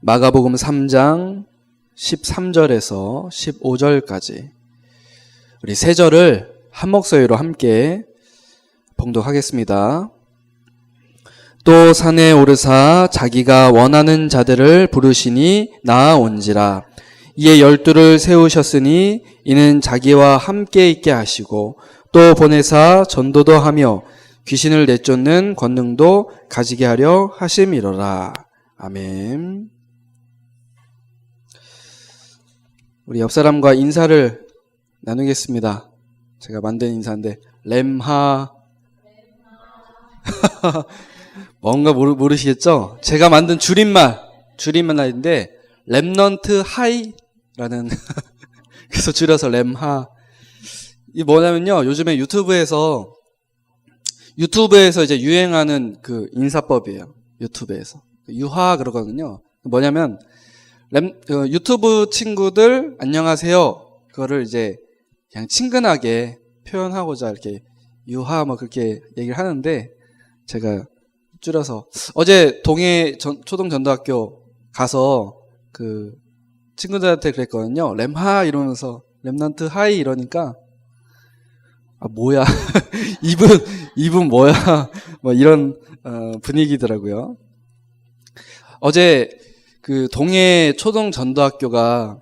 마가복음 3장 13절에서 15절까지 우리 세 절을 한 목소리로 함께 봉독하겠습니다. 또 산에 오르사 자기가 원하는 자들을 부르시니 나아온지라. 이에 12를 세우셨으니 이는 자기와 함께 있게 하시고 또 보내사 전도도 하며 귀신을 내쫓는 권능도 가지게 하려 하심이로라. 아멘. 우리 옆 사람과 인사를 나누겠습니다. 제가 만든 인사인데 렘하 뭔가 모르시겠죠? 제가 만든 줄임말인데 렘넌트 하이라는 그래서 줄여서 렘하. 이 뭐냐면요, 요즘에 유튜브에서 이제 유행하는 그 인사법이에요. 유튜브에서 유하 그러거든요. 뭐냐면 유튜브 친구들 안녕하세요. 그거를 이제 그냥 친근하게 표현하고자 이렇게 유하 뭐 그렇게 얘기를 하는데, 제가 줄여서 어제 동해 초등전도학교 가서 그 친구들한테 그랬거든요. 렘하 이러면서 렘넌트 하이 이러니까 아 뭐야 이분 뭐야 뭐 이런 분위기더라고요. 어제 그 동해 초등전도학교가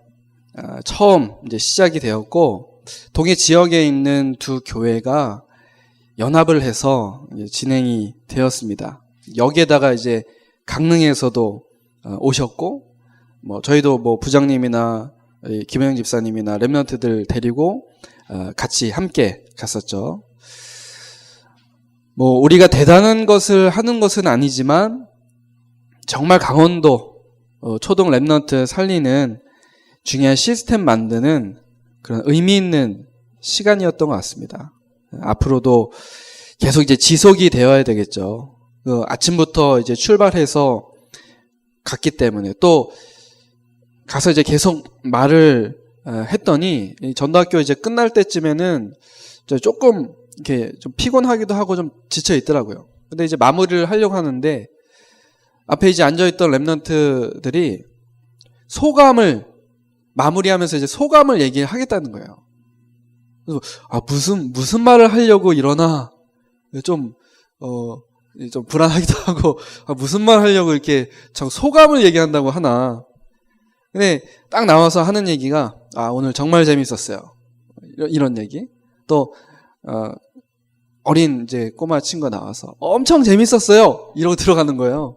처음 이제 시작이 되었고, 동해 지역에 있는 두 교회가 연합을 해서 진행이 되었습니다. 여기에다가 이제 강릉에서도 오셨고, 뭐 저희도 뭐 부장님이나 김영영 집사님이나 렘넌트들 데리고 같이 함께 갔었죠. 뭐 우리가 대단한 것을 하는 것은 아니지만 정말 강원도 초등 렘넌트 살리는 중요한 시스템 만드는 그런 의미 있는 시간이었던 것 같습니다. 앞으로도 계속 이제 지속이 되어야 되겠죠. 아침부터 이제 출발해서 갔기 때문에, 또 가서 이제 계속 말을 했더니 전도학교 이제 끝날 때쯤에는 조금 이렇게 좀 피곤하기도 하고 좀 지쳐 있더라고요. 근데 이제 마무리를 하려고 하는데 앞에 이제 앉아있던 렘넌트들이 소감을 마무리하면서 이제 소감을 얘기를 하겠다는 거예요. 그래서 무슨 말을 하려고 이러나 좀 불안하기도 하고, 무슨 말 하려고 이렇게 참 소감을 얘기한다고 하나. 근데 딱 나와서 하는 얘기가 오늘 정말 재밌었어요. 이런 얘기. 또 어린 이제 꼬마 친구가 나와서 엄청 재밌었어요. 이러고 들어가는 거예요.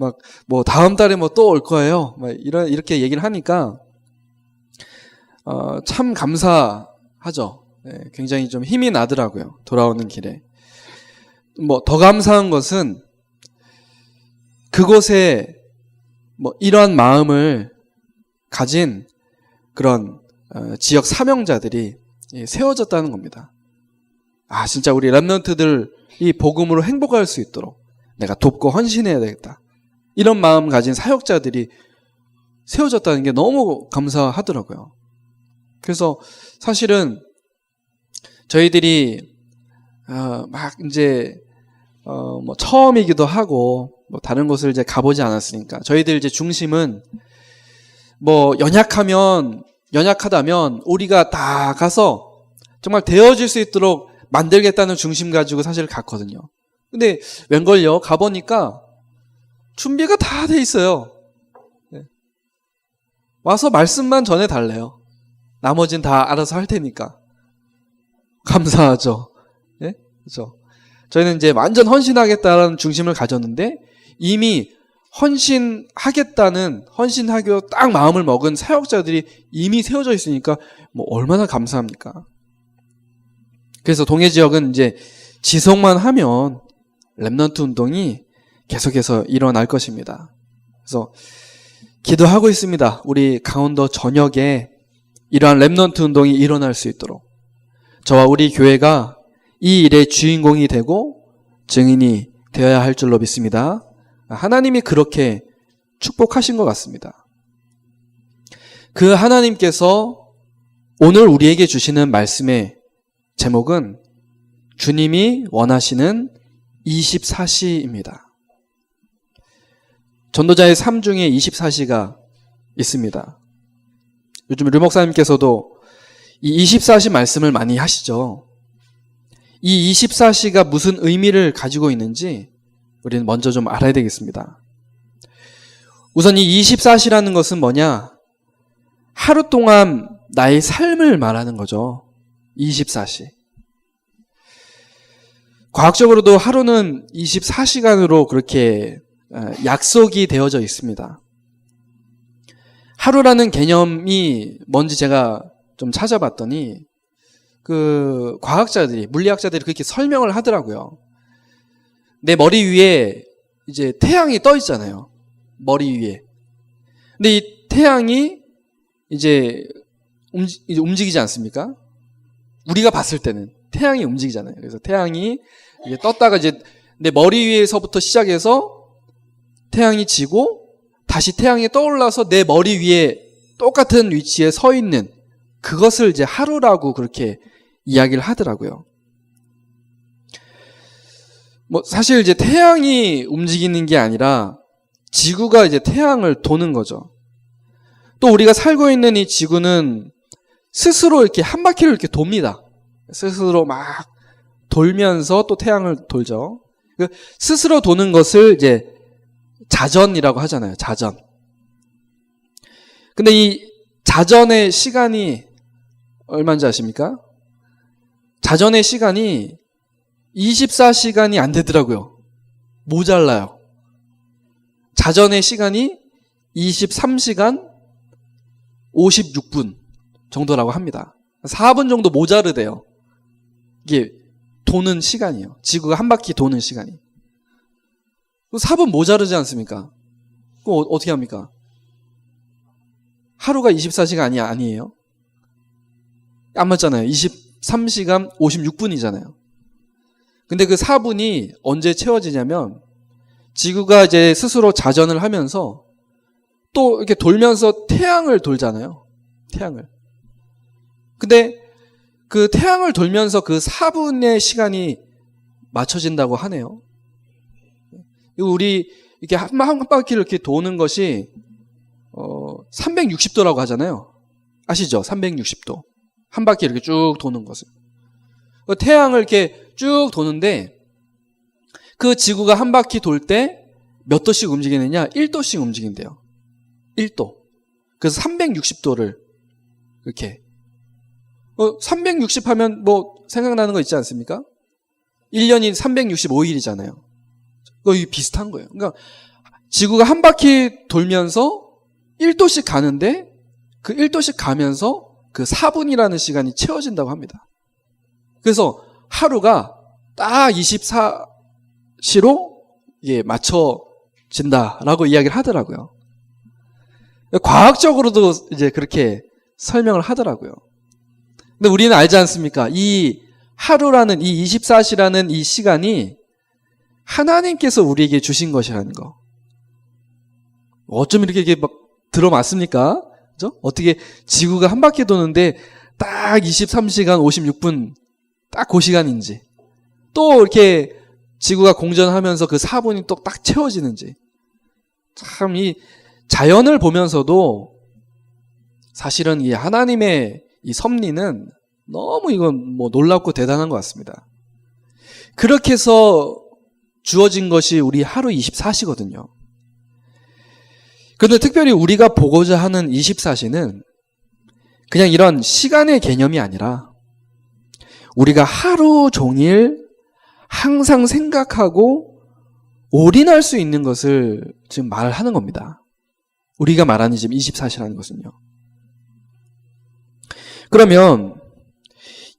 막 뭐 다음 달에 뭐 또 올 거예요. 막 이렇게 얘기를 하니까 참 감사하죠. 네, 굉장히 좀 힘이 나더라고요. 돌아오는 길에. 뭐 더 감사한 것은 그곳에 뭐 이러한 마음을 가진 그런 지역 사명자들이 세워졌다는 겁니다. 진짜 우리 렘넌트들이 복음으로 행복할 수 있도록 내가 돕고 헌신해야 되겠다, 이런 마음 가진 사역자들이 세워졌다는 게 너무 감사하더라고요. 그래서 사실은 저희들이 막 이제 뭐 처음이기도 하고 뭐 다른 곳을 이제 가보지 않았으니까 저희들 이제 중심은 뭐 연약하다면 우리가 다 가서 정말 되어질 수 있도록 만들겠다는 중심 가지고 사실 갔거든요. 근데 웬걸요, 가보니까 준비가 다 돼 있어요. 네. 와서 말씀만 전해달래요. 나머지는 다 알아서 할 테니까. 감사하죠. 네? 그렇죠. 저희는 이제 완전 헌신하겠다는 중심을 가졌는데 이미 헌신하기로 딱 마음을 먹은 사역자들이 이미 세워져 있으니까 뭐 얼마나 감사합니까? 그래서 동해 지역은 이제 지속만 하면 렘넌트 운동이 계속해서 일어날 것입니다. 그래서 기도하고 있습니다. 우리 강원도 전역에 이러한 렘넌트 운동이 일어날 수 있도록 저와 우리 교회가 이 일의 주인공이 되고 증인이 되어야 할 줄로 믿습니다. 하나님이 그렇게 축복하신 것 같습니다. 그 하나님께서 오늘 우리에게 주시는 말씀의 제목은 주님이 원하시는 24시입니다. 전도자의 삶 중에 24시가 있습니다. 요즘 류 목사님께서도 이 24시 말씀을 많이 하시죠. 이 24시가 무슨 의미를 가지고 있는지 우리는 먼저 좀 알아야 되겠습니다. 우선 이 24시라는 것은 뭐냐? 하루 동안 나의 삶을 말하는 거죠. 24시. 과학적으로도 하루는 24시간으로 그렇게 약속이 되어져 있습니다. 하루라는 개념이 뭔지 제가 좀 찾아봤더니 그 과학자들이, 물리학자들이 그렇게 설명을 하더라고요. 내 머리 위에 이제 태양이 떠 있잖아요. 머리 위에. 근데 이 태양이 이제 움직이지 않습니까? 우리가 봤을 때는 태양이 움직이잖아요. 그래서 태양이 이게 떴다가 이제 내 머리 위에서부터 시작해서 태양이 지고 다시 태양이 떠올라서 내 머리 위에 똑같은 위치에 서 있는 그것을 이제 하루라고 그렇게 이야기를 하더라고요. 뭐 사실 이제 태양이 움직이는 게 아니라 지구가 이제 태양을 도는 거죠. 또 우리가 살고 있는 이 지구는 스스로 이렇게 한 바퀴를 이렇게 돕니다. 스스로 막 돌면서 또 태양을 돌죠. 스스로 도는 것을 이제 자전이라고 하잖아요. 자전. 근데 이 자전의 시간이 얼마인지 아십니까? 자전의 시간이 24시간이 안 되더라고요. 모자라요. 자전의 시간이 23시간 56분 정도라고 합니다. 4분 정도 모자르대요. 이게 도는 시간이에요. 지구가 한 바퀴 도는 시간이. 4분 모자르지 않습니까? 그럼 어떻게 합니까? 하루가 24시간이 아니에요? 안 맞잖아요. 23시간 56분이잖아요. 근데 그 4분이 언제 채워지냐면 지구가 이제 스스로 자전을 하면서 또 이렇게 돌면서 태양을 돌잖아요. 태양을. 근데 그 태양을 돌면서 그 4분의 시간이 맞춰진다고 하네요. 우리 이렇게 한 바퀴를 이렇게 도는 것이 360도라고 하잖아요. 아시죠? 360도. 한 바퀴 이렇게 쭉 도는 것을. 태양을 이렇게 쭉 도는데 그 지구가 한 바퀴 돌 때 몇 도씩 움직이느냐? 1도씩 움직인대요. 1도. 그래서 360도를 이렇게. 360 하면 뭐 생각나는 거 있지 않습니까? 1년이 365일이잖아요. 거의 비슷한 거예요. 그러니까 지구가 한 바퀴 돌면서 1도씩 가는데 그 1도씩 가면서 그 4분이라는 시간이 채워진다고 합니다. 그래서 하루가 딱 24시로 맞춰진다라고 이야기를 하더라고요. 과학적으로도 이제 그렇게 설명을 하더라고요. 근데 우리는 알지 않습니까? 이 하루라는 이 24시라는 이 시간이 하나님께서 우리에게 주신 것이라는 거. 어쩜 이렇게 막 들어맞습니까? 그죠? 어떻게 지구가 한 바퀴 도는데 딱 23시간 56분 딱 그 시간인지, 또 이렇게 지구가 공전하면서 그 4분이 또 딱 채워지는지. 참 이 자연을 보면서도 사실은 이 하나님의 이 섭리는 너무 이건 뭐 놀랍고 대단한 것 같습니다. 그렇게 해서 주어진 것이 우리 하루 24시거든요. 그런데 특별히 우리가 보고자 하는 24시는 그냥 이런 시간의 개념이 아니라 우리가 하루 종일 항상 생각하고 올인할 수 있는 것을 지금 말하는 겁니다. 우리가 말하는 지금 24시라는 것은요. 그러면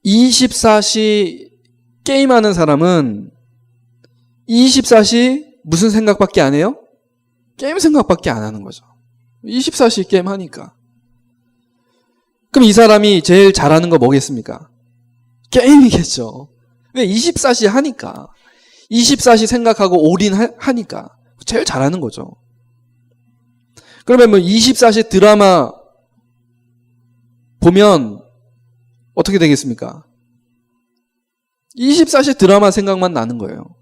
24시 게임하는 사람은 24시 무슨 생각밖에 안 해요? 게임 생각밖에 안 하는 거죠. 24시 게임 하니까. 그럼 이 사람이 제일 잘하는 거 뭐겠습니까? 게임이겠죠. 왜? 24시 하니까. 24시 생각하고 올인하니까. 제일 잘하는 거죠. 그러면 뭐 24시 드라마 보면 어떻게 되겠습니까? 24시 드라마 생각만 나는 거예요.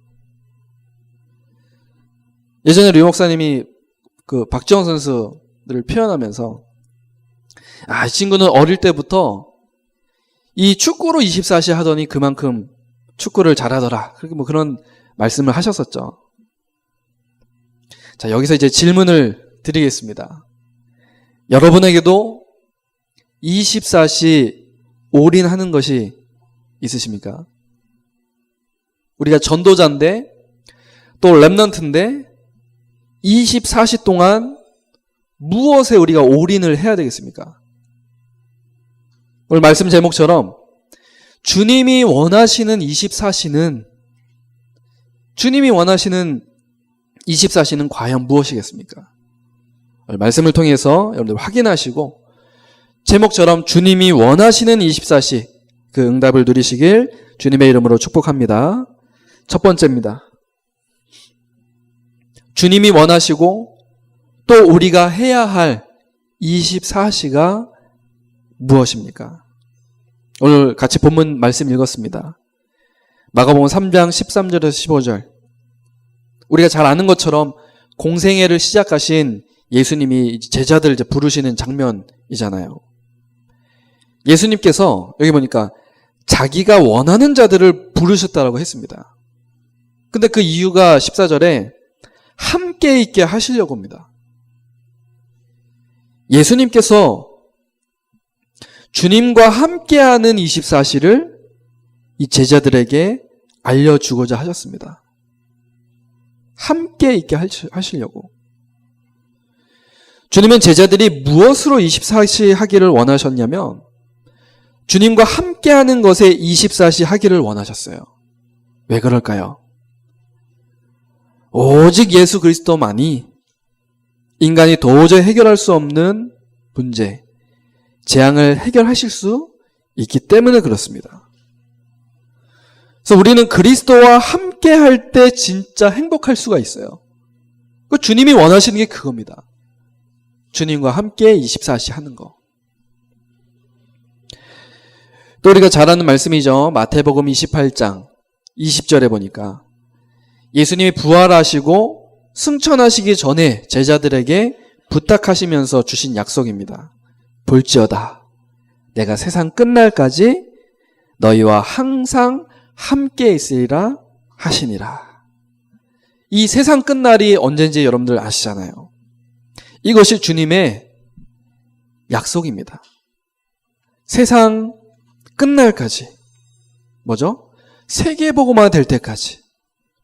예전에 류 목사님이 그 박지영 선수를 표현하면서 이 친구는 어릴 때부터 이 축구로 24시 하더니 그만큼 축구를 잘하더라. 그렇게 뭐 그런 말씀을 하셨었죠. 자, 여기서 이제 질문을 드리겠습니다. 여러분에게도 24시 올인하는 것이 있으십니까? 우리가 전도자인데 또 랩넌트인데 24시 동안 무엇에 우리가 올인을 해야 되겠습니까? 오늘 말씀 제목처럼 주님이 원하시는 24시는 과연 무엇이겠습니까? 오늘 말씀을 통해서 여러분들 확인하시고 제목처럼 주님이 원하시는 24시 그 응답을 누리시길 주님의 이름으로 축복합니다. 첫 번째입니다. 주님이 원하시고 또 우리가 해야 할 24시가 무엇입니까? 오늘 같이 본문 말씀 읽었습니다. 마가복음 3장 13절에서 15절. 우리가 잘 아는 것처럼 공생애를 시작하신 예수님이 제자들 이제 부르시는 장면이잖아요. 예수님께서 여기 보니까 자기가 원하는 자들을 부르셨다라고 했습니다. 근데 그 이유가 14절에 함께 있게 하시려고 합니다. 예수님께서 주님과 함께하는 24시를 이 제자들에게 알려주고자 하셨습니다. 함께 있게 하시려고. 주님은 제자들이 무엇으로 24시 하기를 원하셨냐면 주님과 함께하는 것에 24시 하기를 원하셨어요. 왜 그럴까요? 오직 예수 그리스도만이 인간이 도저히 해결할 수 없는 문제, 재앙을 해결하실 수 있기 때문에 그렇습니다. 그래서 우리는 그리스도와 함께 할 때 진짜 행복할 수가 있어요. 그 주님이 원하시는 게 그겁니다. 주님과 함께 24시 하는 거. 또 우리가 잘 아는 말씀이죠. 마태복음 28장 20절에 보니까 예수님이 부활하시고 승천하시기 전에 제자들에게 부탁하시면서 주신 약속입니다. 볼지어다 내가 세상 끝날까지 너희와 항상 함께 있으리라 하시니라. 이 세상 끝날이 언제인지 여러분들 아시잖아요. 이것이 주님의 약속입니다. 세상 끝날까지. 뭐죠? 세계복음화 될 때까지.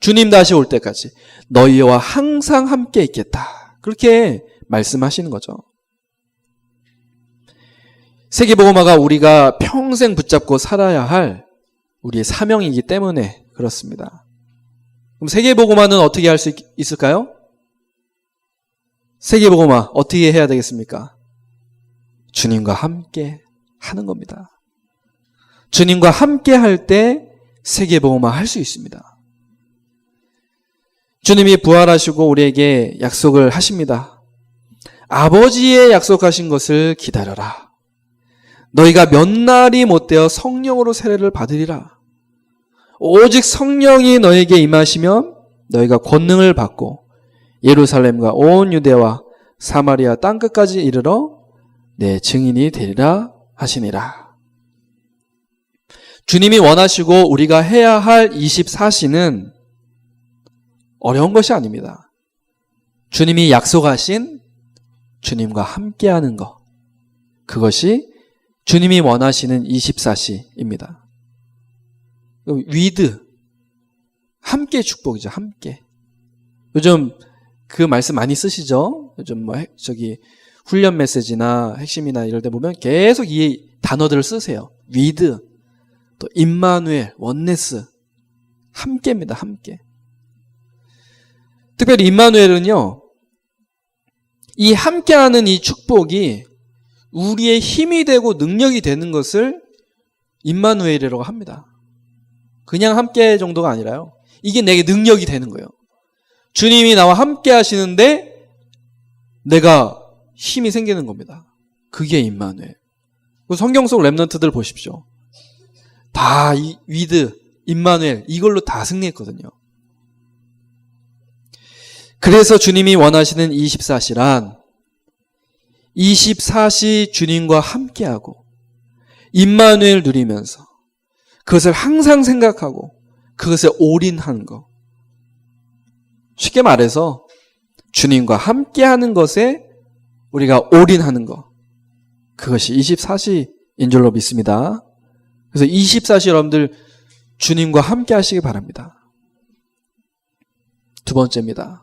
주님 다시 올 때까지 너희와 항상 함께 있겠다. 그렇게 말씀하시는 거죠. 세계복음화가 우리가 평생 붙잡고 살아야 할 우리의 사명이기 때문에 그렇습니다. 그럼 세계복음화는 어떻게 할 수 있을까요? 세계복음화 어떻게 해야 되겠습니까? 주님과 함께 하는 겁니다. 주님과 함께 할 때 세계복음화 할 수 있습니다. 주님이 부활하시고 우리에게 약속을 하십니다. 아버지의 약속하신 것을 기다려라. 너희가 몇 날이 못되어 성령으로 세례를 받으리라. 오직 성령이 너에게 임하시면 너희가 권능을 받고 예루살렘과 온 유대와 사마리아 땅끝까지 이르러 내 증인이 되리라 하시니라. 주님이 원하시고 우리가 해야 할 24시는 어려운 것이 아닙니다. 주님이 약속하신 주님과 함께하는 것, 그것이 주님이 원하시는 24시입니다. 위드, 함께 축복이죠. 함께. 요즘 그 말씀 많이 쓰시죠? 요즘 훈련 메시지나 핵심이나 이럴 때 보면 계속 이 단어들을 쓰세요. 위드, 또 임마누엘, 원네스, 함께입니다. 함께. 특별히 임마누엘은요, 이 함께하는 이 축복이 우리의 힘이 되고 능력이 되는 것을 임마누엘이라고 합니다. 그냥 함께 정도가 아니라요. 이게 내게 능력이 되는 거예요. 주님이 나와 함께 하시는데 내가 힘이 생기는 겁니다. 그게 임마누엘. 성경 속 랩넌트들 보십시오. 다 이 위드, 임마누엘 이걸로 다 승리했거든요. 그래서 주님이 원하시는 24시란 24시 주님과 함께하고 임마누엘 누리면서 그것을 항상 생각하고 그것에 올인하는 것. 쉽게 말해서 주님과 함께하는 것에 우리가 올인하는 것. 그것이 24시인 줄로 믿습니다. 그래서 24시 여러분들 주님과 함께 하시기 바랍니다. 두 번째입니다.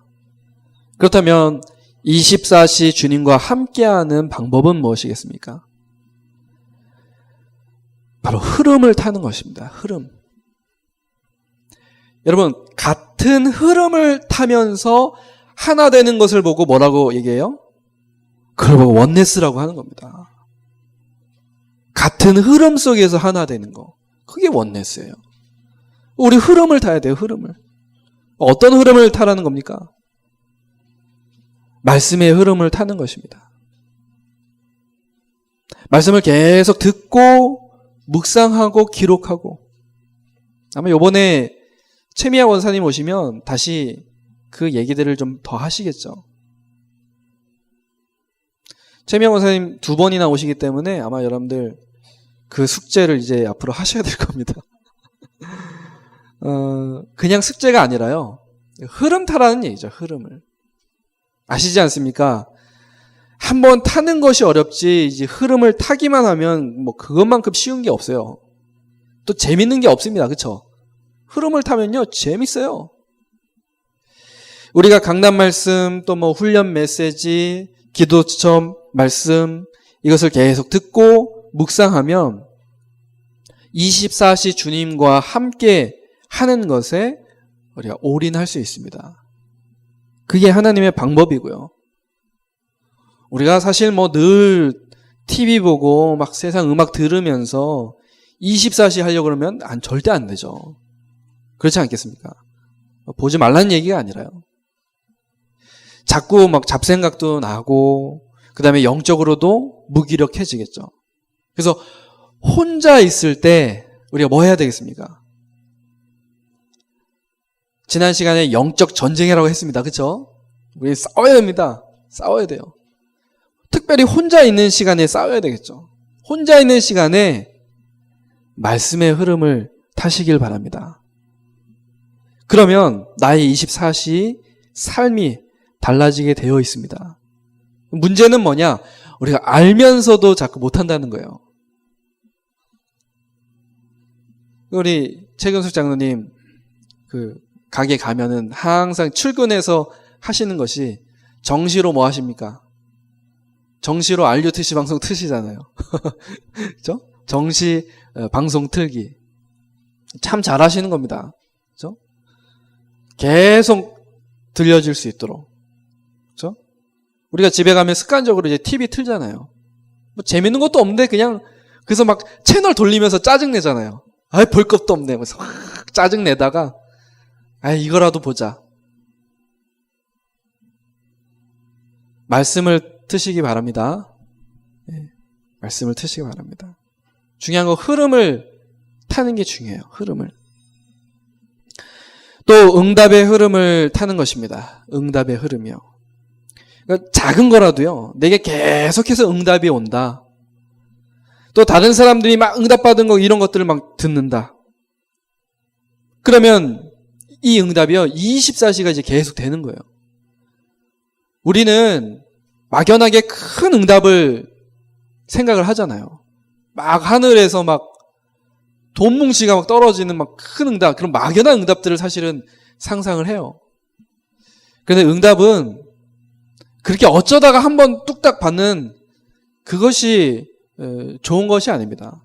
그렇다면 24시 주님과 함께하는 방법은 무엇이겠습니까? 바로 흐름을 타는 것입니다. 흐름. 여러분, 같은 흐름을 타면서 하나 되는 것을 보고 뭐라고 얘기해요? 그걸 보고 원네스라고 하는 겁니다. 같은 흐름 속에서 하나 되는 거. 그게 원네스예요. 우리 흐름을 타야 돼요. 흐름을. 어떤 흐름을 타라는 겁니까? 말씀의 흐름을 타는 것입니다. 말씀을 계속 듣고 묵상하고 기록하고. 아마 이번에 최미아 원사님 오시면 다시 그 얘기들을 좀 더 하시겠죠. 최미아 원사님 2번이나 오시기 때문에 아마 여러분들 그 숙제를 이제 앞으로 하셔야 될 겁니다. 그냥 숙제가 아니라요. 흐름 타라는 얘기죠. 흐름을. 아시지 않습니까? 한번 타는 것이 어렵지 이제 흐름을 타기만 하면 뭐 그것만큼 쉬운 게 없어요. 또 재밌는 게 없습니다. 그렇죠? 흐름을 타면요 재밌어요. 우리가 강단 말씀 또 뭐 훈련 메시지 기도처럼 말씀 이것을 계속 듣고 묵상하면 24시 주님과 함께 하는 것에 우리가 올인할 수 있습니다. 그게 하나님의 방법이고요. 우리가 사실 뭐 늘 TV 보고 막 세상 음악 들으면서 24시 하려고 그러면 절대 안 되죠. 그렇지 않겠습니까? 보지 말라는 얘기가 아니라요. 자꾸 막 잡생각도 나고 그 다음에 영적으로도 무기력해지겠죠. 그래서 혼자 있을 때 우리가 뭐 해야 되겠습니까? 지난 시간에 영적 전쟁이라고 했습니다. 그렇죠? 우리 싸워야 됩니다. 싸워야 돼요. 특별히 혼자 있는 시간에 싸워야 되겠죠. 혼자 있는 시간에 말씀의 흐름을 타시길 바랍니다. 그러면 나의 24시 삶이 달라지게 되어 있습니다. 문제는 뭐냐? 우리가 알면서도 자꾸 못한다는 거예요. 우리 최근숙 장로님 그 가게 가면은 항상 출근해서 하시는 것이 정시로 뭐 하십니까? 정시로 알류 트시 방송 트시잖아요. 그죠? 정시 방송 틀기. 참 잘하시는 겁니다. 그죠? 계속 들려줄 수 있도록. 그죠? 우리가 집에 가면 습관적으로 이제 TV 틀잖아요. 뭐 재밌는 것도 없는데 그냥 그래서 막 채널 돌리면서 짜증내잖아요. 아이, 볼 것도 없네. 그래서 확 짜증내다가 아이, 이거라도 보자. 말씀을 트시기 바랍니다. 네, 말씀을 트시기 바랍니다. 중요한 건 흐름을 타는 게 중요해요. 흐름을. 또 응답의 흐름을 타는 것입니다. 응답의 흐름이요. 그러니까 작은 거라도요. 내게 계속해서 응답이 온다. 또 다른 사람들이 막 응답받은 거 이런 것들을 막 듣는다. 그러면 이 응답이요. 24시가 이제 계속 되는 거예요. 우리는 막연하게 큰 응답을 생각을 하잖아요. 막 하늘에서 막 돈뭉치가 막 떨어지는 막 큰 응답, 그런 막연한 응답들을 사실은 상상을 해요. 그런데 응답은 그렇게 어쩌다가 한번 뚝딱 받는 그것이 좋은 것이 아닙니다.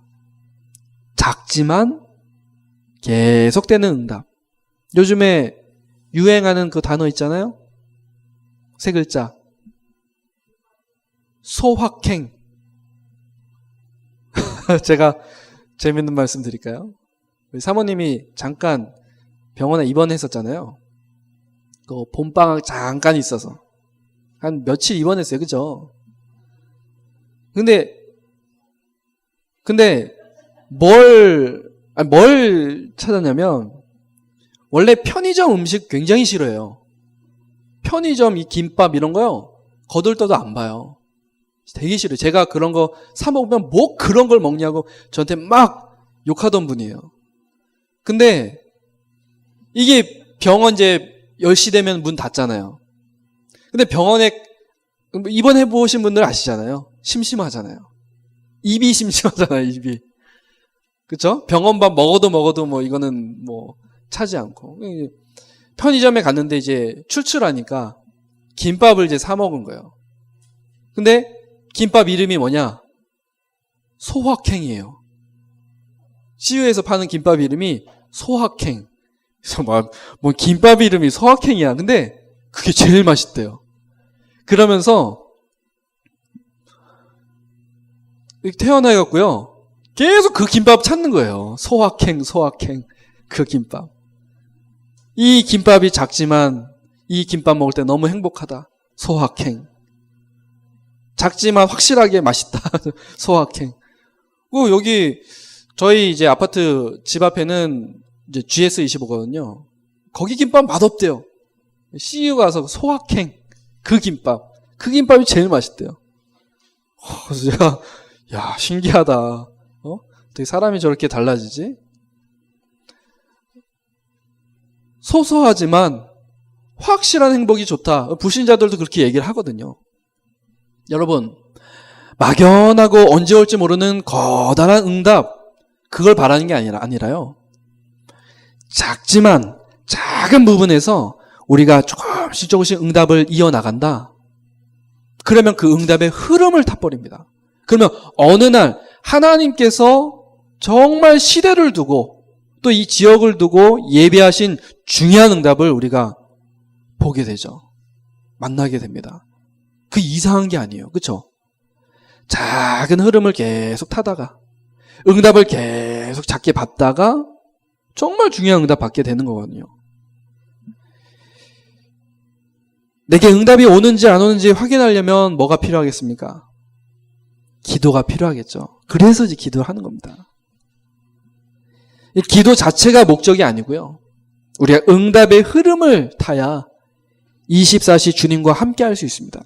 작지만 계속되는 응답. 요즘에 유행하는 그 단어 있잖아요. 3글자. 소확행. 제가 재밌는 말씀 드릴까요? 우리 사모님이 잠깐 병원에 입원했었잖아요. 그 봄방학 잠깐 있어서 한 며칠 입원했어요. 그죠? 근데 뭘 찾았냐면 원래 편의점 음식 굉장히 싫어해요. 편의점 이 김밥 이런 거요. 거들떠도 안 봐요. 되게 싫어요. 제가 그런 거 사 먹으면 뭐 그런 걸 먹냐고 저한테 막 욕하던 분이에요. 근데 이게 병원 이제 10시 되면 문 닫잖아요. 근데 병원에 입원해 보신 분들 아시잖아요. 심심하잖아요. 입이 심심하잖아요, 입이. 그쵸? 병원밥 먹어도 뭐 이거는 뭐 차지 않고. 편의점에 갔는데 이제 출출하니까 김밥을 이제 사 먹은 거예요. 근데 김밥 이름이 뭐냐? 소확행이에요. CU에서 파는 김밥 이름이 소확행. 그래서 뭐 김밥 이름이 소확행이야. 근데 그게 제일 맛있대요. 그러면서 태어나갖고요. 계속 그 김밥 찾는 거예요. 소확행 그 김밥. 이 김밥이 작지만 이 김밥 먹을 때 너무 행복하다. 소확행. 작지만 확실하게 맛있다. 소확행. 여기 저희 이제 아파트 집 앞에는 이제 GS25거든요. 거기 김밥 맛없대요. CU 가서 소확행 그 김밥이 제일 맛있대요. 그래서 제가 야 신기하다. 어떻게 사람이 저렇게 달라지지? 소소하지만 확실한 행복이 좋다. 불신자들도 그렇게 얘기를 하거든요. 여러분, 막연하고 언제 올지 모르는 거대한 응답, 그걸 바라는 게 아니라요. 작지만 작은 부분에서 우리가 조금씩 응답을 이어나간다. 그러면 그 응답의 흐름을 타버립니다. 그러면 어느 날 하나님께서 정말 시대를 두고 또 이 지역을 두고 예비하신 중요한 응답을 우리가 보게 되죠. 만나게 됩니다. 그 이상한 게 아니에요. 그렇죠? 작은 흐름을 계속 타다가 응답을 계속 작게 받다가 정말 중요한 응답 받게 되는 거거든요. 내게 응답이 오는지 안 오는지 확인하려면 뭐가 필요하겠습니까? 기도가 필요하겠죠. 그래서 이제 기도를 하는 겁니다. 기도 자체가 목적이 아니고요. 우리가 응답의 흐름을 타야 24시 주님과 함께 할 수 있습니다.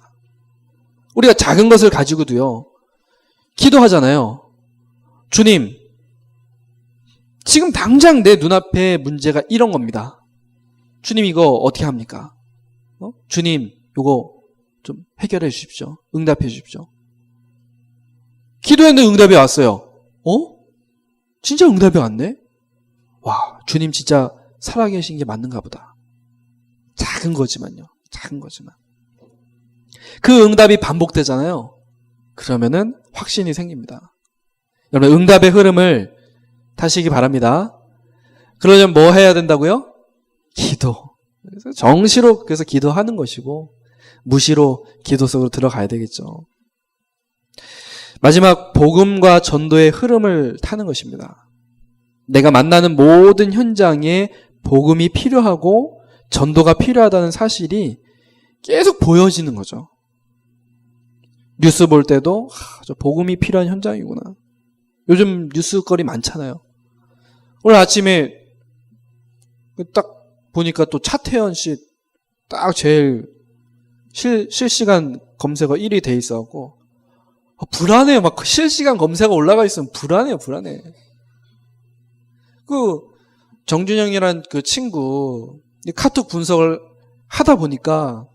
우리가 작은 것을 가지고도요. 기도하잖아요. 주님, 지금 당장 내 눈앞에 문제가 이런 겁니다. 주님 이거 어떻게 합니까? 주님 이거 좀 해결해 주십시오. 응답해 주십시오. 기도했는데 응답이 왔어요. 진짜 응답이 왔네? 와, 주님 진짜 살아계신 게 맞는가 보다. 작은 거지만요. 작은 거지만. 그 응답이 반복되잖아요. 그러면은 확신이 생깁니다. 여러분, 응답의 흐름을 타시기 바랍니다. 그러려면 뭐 해야 된다고요? 기도. 그래서 정시로 그래서 기도하는 것이고 무시로 기도 속으로 들어가야 되겠죠. 마지막 복음과 전도의 흐름을 타는 것입니다. 내가 만나는 모든 현장에 복음이 필요하고 전도가 필요하다는 사실이 계속 보여지는 거죠. 뉴스 볼 때도 저 복음이 필요한 현장이구나. 요즘 뉴스거리 많잖아요. 오늘 아침에 딱 보니까 또 차태현 씨 딱 제일 실시간 검색어 1위 돼 있어갖고 불안해요. 막 실시간 검색어 올라가 있으면 불안해. 그 정준영이란 그 친구 카톡 분석을 하다 보니까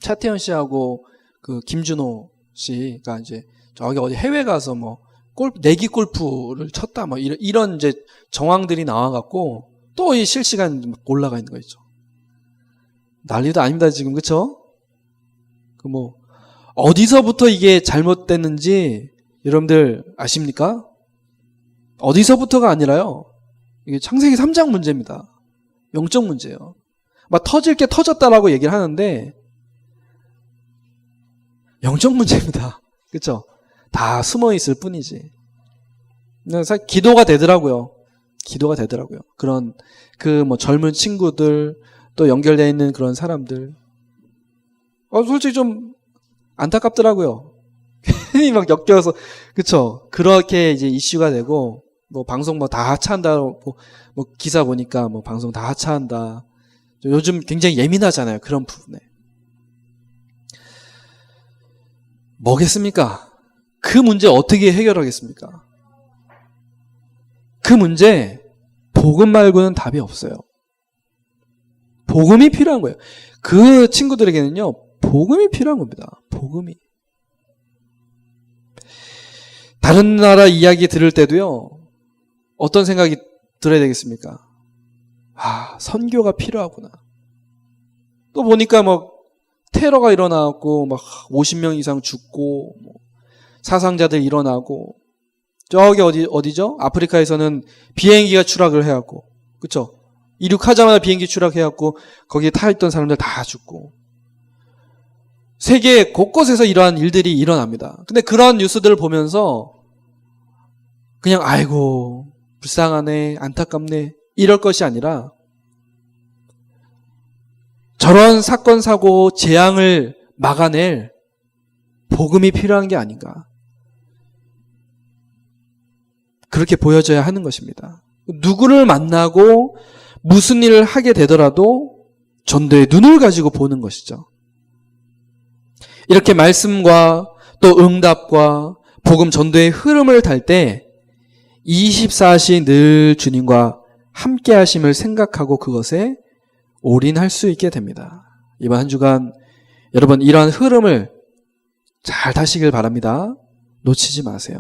차태현 씨하고 그 김준호 씨가 이제 저기 어디 해외 가서 뭐 내기 골프를 쳤다 뭐 이런 이제 정황들이 나와갖고 또 이 실시간 올라가 있는 거 있죠. 난리도 아닙니다 지금. 그쵸? 그 뭐 어디서부터 이게 잘못됐는지 여러분들 아십니까? 어디서부터가 아니라요. 이게 창세기 3장 문제입니다. 영적 문제예요. 막 터질 게 터졌다라고 얘기를 하는데 영적 문제입니다. 그렇죠? 다 숨어 있을 뿐이지. 사실 기도가 되더라고요. 그런 그 뭐 젊은 친구들 또 연결되어 있는 그런 사람들. 솔직히 좀 안타깝더라고요. 괜히 막 엮여서 그렇죠? 그렇게 이제 이슈가 되고 뭐 방송 뭐 다 하차한다 뭐 기사 보니까 뭐 방송 다 하차한다. 요즘 굉장히 예민하잖아요. 그런 부분에. 뭐겠습니까? 그 문제 어떻게 해결하겠습니까? 그 문제 복음 말고는 답이 없어요. 복음이 필요한 거예요. 그 친구들에게는요, 복음이 필요한 겁니다. 복음이. 다른 나라 이야기 들을 때도요, 어떤 생각이 들어야 되겠습니까? 아, 선교가 필요하구나. 또 보니까 테러가 일어나고 50명 이상 죽고 사상자들 일어나고, 저기 어디죠? 아프리카에서는 비행기가 추락을 해갖고, 그쵸? 이륙하자마자 비행기 추락해갖고 거기에 타있던 사람들 다 죽고, 세계 곳곳에서 이러한 일들이 일어납니다. 근데 그런 뉴스들을 보면서 그냥 아이고 불쌍하네, 안타깝네 이럴 것이 아니라, 저런 사건 사고 재앙을 막아낼 복음이 필요한 게 아닌가, 그렇게 보여져야 하는 것입니다. 누구를 만나고 무슨 일을 하게 되더라도 전도의 눈을 가지고 보는 것이죠. 이렇게 말씀과 또 응답과 복음 전도의 흐름을 탈 때 24시 늘 주님과 함께 하심을 생각하고 그것에 올인할 수 있게 됩니다. 이번 한 주간 여러분 이러한 흐름을 잘 타시길 바랍니다. 놓치지 마세요.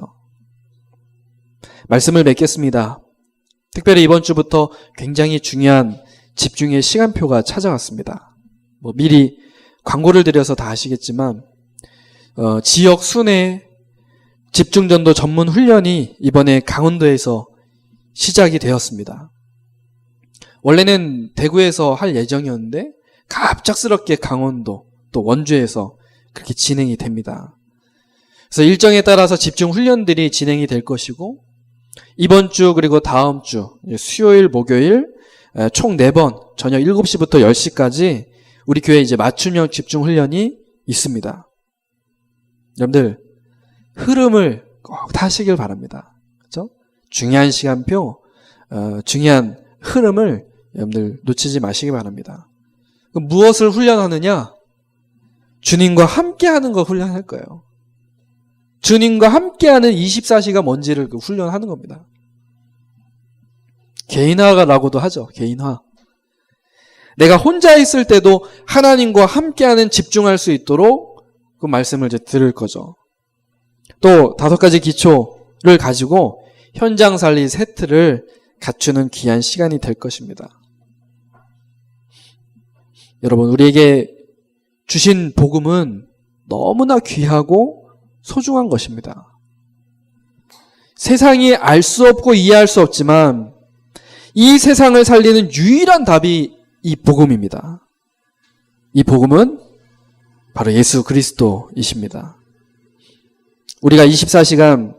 말씀을 맺겠습니다. 특별히 이번 주부터 굉장히 중요한 집중의 시간표가 찾아왔습니다. 미리 광고를 드려서 다 아시겠지만 지역 순회 집중전도 전문 훈련이 이번에 강원도에서 시작이 되었습니다. 원래는 대구에서 할 예정이었는데 갑작스럽게 강원도 또 원주에서 그렇게 진행이 됩니다. 그래서 일정에 따라서 집중 훈련들이 진행이 될 것이고, 이번 주 그리고 다음 주 수요일 목요일 총 4번 저녁 7시부터 10시까지 우리 교회 이제 맞춤형 집중 훈련이 있습니다. 여러분들 흐름을 꼭 타시길 바랍니다. 그렇죠? 중요한 시간표, 중요한 흐름을 여러분들 놓치지 마시기 바랍니다. 무엇을 훈련하느냐? 주님과 함께하는 거 훈련할 거예요. 주님과 함께하는 24시가 뭔지를 훈련하는 겁니다. 개인화라고도 하죠. 개인화. 내가 혼자 있을 때도 하나님과 함께하는 집중할 수 있도록 그 말씀을 이제 들을 거죠. 또 5가지 기초를 가지고 현장 살리 세트를 갖추는 귀한 시간이 될 것입니다. 여러분, 우리에게 주신 복음은 너무나 귀하고 소중한 것입니다. 세상이 알 수 없고 이해할 수 없지만 이 세상을 살리는 유일한 답이 이 복음입니다. 이 복음은 바로 예수 그리스도이십니다. 우리가 24시간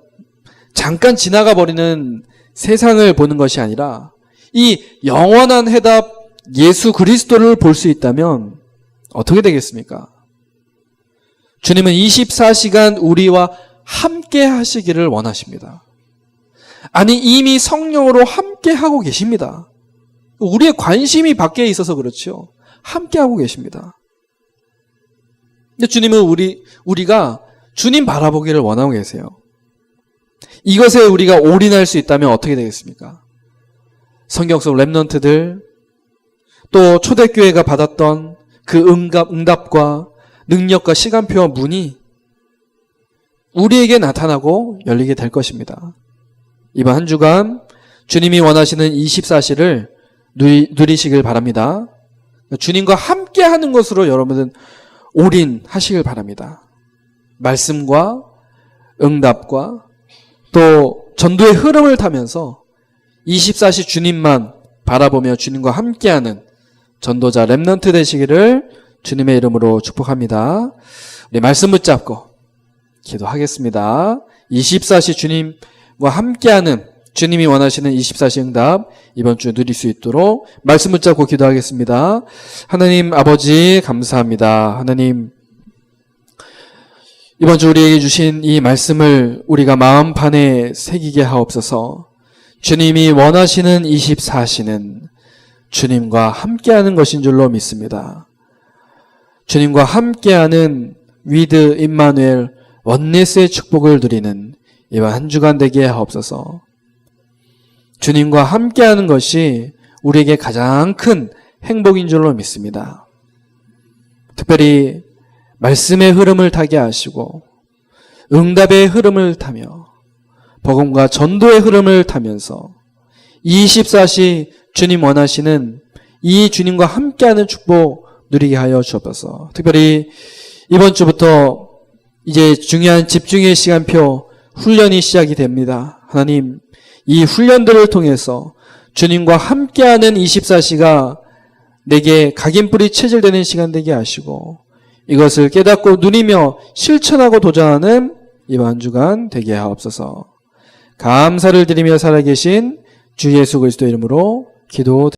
잠깐 지나가 버리는 세상을 보는 것이 아니라 이 영원한 해답 예수 그리스도를 볼 수 있다면 어떻게 되겠습니까? 주님은 24시간 우리와 함께 하시기를 원하십니다. 아니, 이미 성령으로 함께 하고 계십니다. 우리의 관심이 밖에 있어서 그렇죠. 함께 하고 계십니다. 근데 주님은 우리가 주님 바라보기를 원하고 계세요. 이것에 우리가 올인할 수 있다면 어떻게 되겠습니까? 성경 속 렘넌트들, 또 초대교회가 받았던 그 응답과 능력과 시간표와 문이 우리에게 나타나고 열리게 될 것입니다. 이번 한 주간 주님이 원하시는 24시를 누리시길 바랍니다. 주님과 함께 하는 것으로 여러분은 올인하시길 바랍니다. 말씀과 응답과 또 전도의 흐름을 타면서 24시 주님만 바라보며 주님과 함께하는 전도자 렘넌트 되시기를 주님의 이름으로 축복합니다. 우리 말씀 붙잡고 기도하겠습니다. 24시 주님과 함께하는 주님이 원하시는 24시 응답 이번 주 누릴 수 있도록 말씀 붙잡고 기도하겠습니다. 하나님 아버지 감사합니다. 하나님, 이번 주 우리에게 주신 이 말씀을 우리가 마음판에 새기게 하옵소서. 주님이 원하시는 24시는 주님과 함께하는 것인 줄로 믿습니다. 주님과 함께하는 위드 임마누엘 원네스의 축복을 누리는 이번 한 주간 되게 하옵소서. 주님과 함께하는 것이 우리에게 가장 큰 행복인 줄로 믿습니다. 특별히 말씀의 흐름을 타게 하시고 응답의 흐름을 타며 복음과 전도의 흐름을 타면서 24시 주님 원하시는 이 주님과 함께하는 축복 누리게 하여 주옵소서. 특별히 이번 주부터 이제 중요한 집중의 시간표 훈련이 시작이 됩니다. 하나님, 이 훈련들을 통해서 주님과 함께하는 24시가 내게 각인뿔이 체질되는 시간 되게 하시고 이것을 깨닫고 누리며 실천하고 도전하는 이번 한 주간 되게 하옵소서. 감사를 드리며 살아계신 주 예수 그리스도 이름으로 기도드립니다.